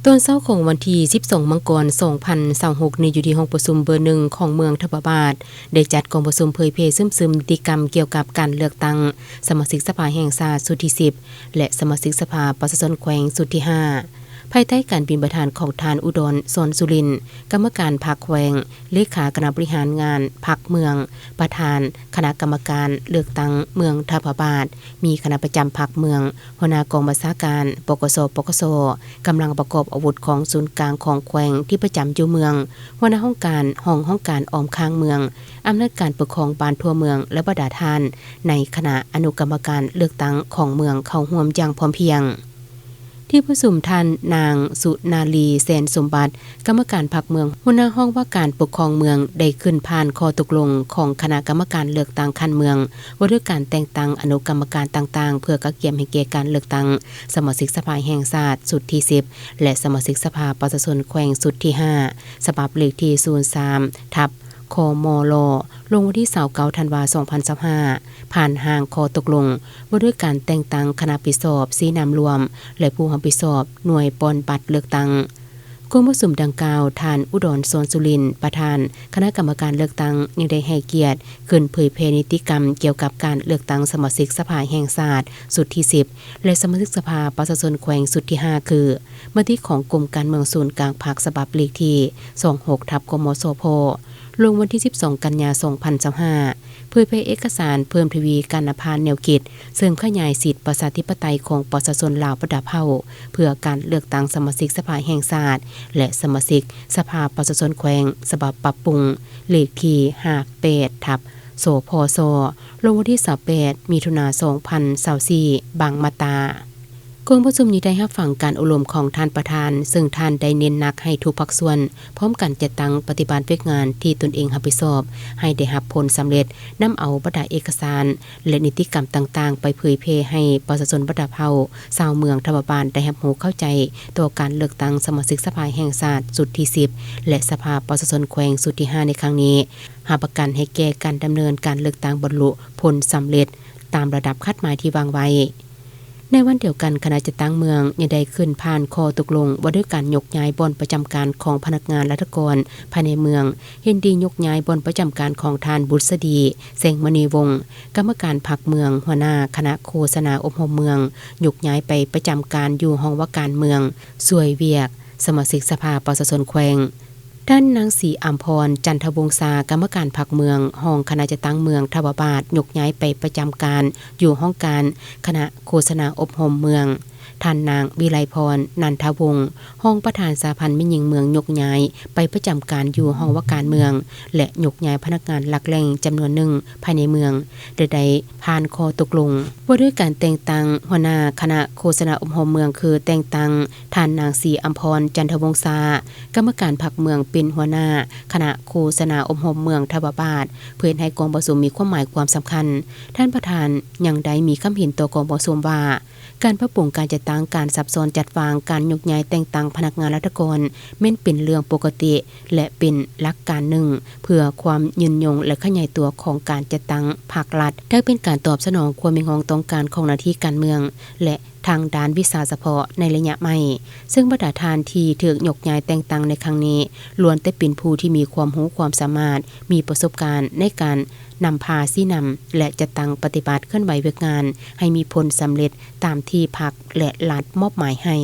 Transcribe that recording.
ตอนเช้าของวันที่12มังกร2026นี้อยู่ที่ห้องประชุมเบอร์1ของเมืองทบาบาทได้จัดกองประชุมเผยแพร่ซึมนิติกรรมเกี่ยวกับการเลือกตั้งสมาชิกสภาแห่งชาติสุดที่10และสมาชิกสภาประชาชนแขวงสุดที่5ภายใต้การเป็นประธานของทานอุดรสอนสุรินทร์กรรมการพรรคแขวงเลขาคณะบริหารงานพรรคเมืองประธานคณะกรรมการเลือกตั้งเมืองทบาบาทมีคณะประจำพรรคเมืองหัวหน้ากองบัญชาการปกสกำลังประกอบอาวุธของศูนย์กลางของแขวงที่ประจำอยู่เมืองหัวหน้าห้องการออมค้างเมืองอำนาจการปกครองบ้านทั่วเมืองและบดาทานในคณะอนุกรรมการเลือกตั้งของเมืองเข้าร่วมอย่างพร้อมเพรียงที่ประชุมท่านนางสุนาลีแสนสมบัติกรรมการพรรคเมืองหัวหน้าห้องว่าการปกครองเมืองได้ขึ้นผ่านข้อตกลงของคณะกรรมการเลือกตั้งคันเมืองว่าด้วยการแต่งตั้งอนุกรรมการต่างๆเพื่อกระเกียมให้แก่การเลือกตั้งสมาชิกสภาแห่งชาติสุดที่10และสมาชิกสภาประชาชนแขวงสุดที่5ฉบับเลขที่03/คมลลงวันที่29ธันวาคม2025ผ่านห่างข้อตกลงว่าด้วยการแต่งตั้งคณะปิศอบสีนามรวมและผู้รับผิดชอบหน่วยปอนบัตรเลือกตั้งกองประชุมดังกล่าวท่านอุดรสอนสุรินทร์ประธานคณะกรรมการเลือกตั้งยังได้ให้เกียรติขึ้นเผยแพร่นิติกรรมเกี่ยวกับการเลือกตั้งสมาชิกสภาแห่งชาติสุดที่10และสมาชิกสภาประชาชนแขวงสุดที่5คือมติของกรมการเมืองศูนย์กลางพรรคฉบับเลขที่26/กมสพลงวันที่12กันยายน2025เผยแพร่เอกสารเพิ่มทวีการนำพาแนวคิดเสริมขยายสิทธิประชาธิปไตยของประชาชนลาวประดับเผ่าเพื่อการเลือกตั้งสมาชิกสภาแห่งชาติและสมาชิกสภาประชาชนแขวงฉบับปรับปรุงเลขที่58/สพสลงวันที่28มิถุนายน2024บางมาตากองประชุมนี้ได้รับฟังการอบรมของท่านประธานซึ่งท่านได้เน้นหนักให้ทุกภาคส่วนพร้อมกันจัดตั้งปฏิบัติเวกงานที่ตนเองรับผิดชอบให้ได้รับผลสำเร็จนำเอาบรรดาเอกสารและนิติกรรมต่างๆไปเผยแพร่ให้ประชาชนบรรดาเผ่าชาวเมืองทบาบาลได้รับรู้เข้าใจต่อการเลือกตั้งสมาชิกสภาแห่งชาติสุดที่10และสภาประชาชนแขวงสุดที่5ในครั้งนี้หาประกันให้แก่การดำเนินการเลือกตั้งบรรลุผลสำเร็จตามระดับคาดหมายที่วางไว้ในวันเดียวกันคณะจัดตั้งเมืองยังได้ขึ้นผ่านข้อตกลงว่าด้วยการยกย้ายบ่อนประจำการของพนักงานรัฐกรภายในเมืองเห็นดียกย้ายบ่อนประจำการของทานบุษดีแสงมณีวงศ์กรรมการพรรคเมืองหัวหน้าคณะโฆษณาอบรมเมืองยกย้ายไปประจำการอยู่ห้องว่าการเมืองสวยเวียกสมาชิกสภาประชาชนแขวงด้านนางศรีอัมพรจันทวงศากรรมการพรรคเมืองห้องคณะจัดตั้งเมืองทบาบาทยกย้ายไปประจำการอยู่ห้องการคณะโฆษณาอบรมเมืองท่านนางวิไลพรนันทวงศ์ห้องประธานสาพันธ์แม่หญิงเมืองยกย้ายไปประจำการอยู่ห้องว่าการเมืองและยกย้ายพนักงานหลักแหล่งจำนวนหนึ่งภายในเมืองได้ผ่านข้อตกลงว่าด้วยการแต่งตั้งหัวหน้าคณะโฆษณาอบรมเมืองคือแต่งตั้งท่านนางศรีอัมพรจันทวงศากรรมการพรรคเมืองเป็นหัวหน้าคณะโฆษณาอบรมเมืองทบาบาทเพื่อให้กองประชุมมีความหมายความสำคัญท่านประธานยังได้มีคำเห็นต่อกองประชุมว่าการปรับปรุงการจัดตั้งการซับซ้อนจัดวางการยกย้ายแต่งตั้งพนักงานรัฐกรแม้นเป็นเรื่องปกติและเป็นหลักการหนึ่งเพื่อความยืนยงและขยายตัวของการจัดตั้งภาครัฐได้เป็นการตอบสนองความมีความต้องการของหน้าที่การเมืองและทางด้านวิชาเฉพาะในระยะใหม่ซึ่งบรรดาทานที่ถูกยกย้ายแต่งตั้งในครั้งนี้ล้วนแต่เป็นผู้ที่มีความรู้ความสามารถมีประสบการณ์ในการนำพาชี้นำและจัดตั้งปฏิบัติเคลื่อนไหวเวียกงานให้มีผลสำเร็จตามที่พรรคและรัฐมอบหมายให้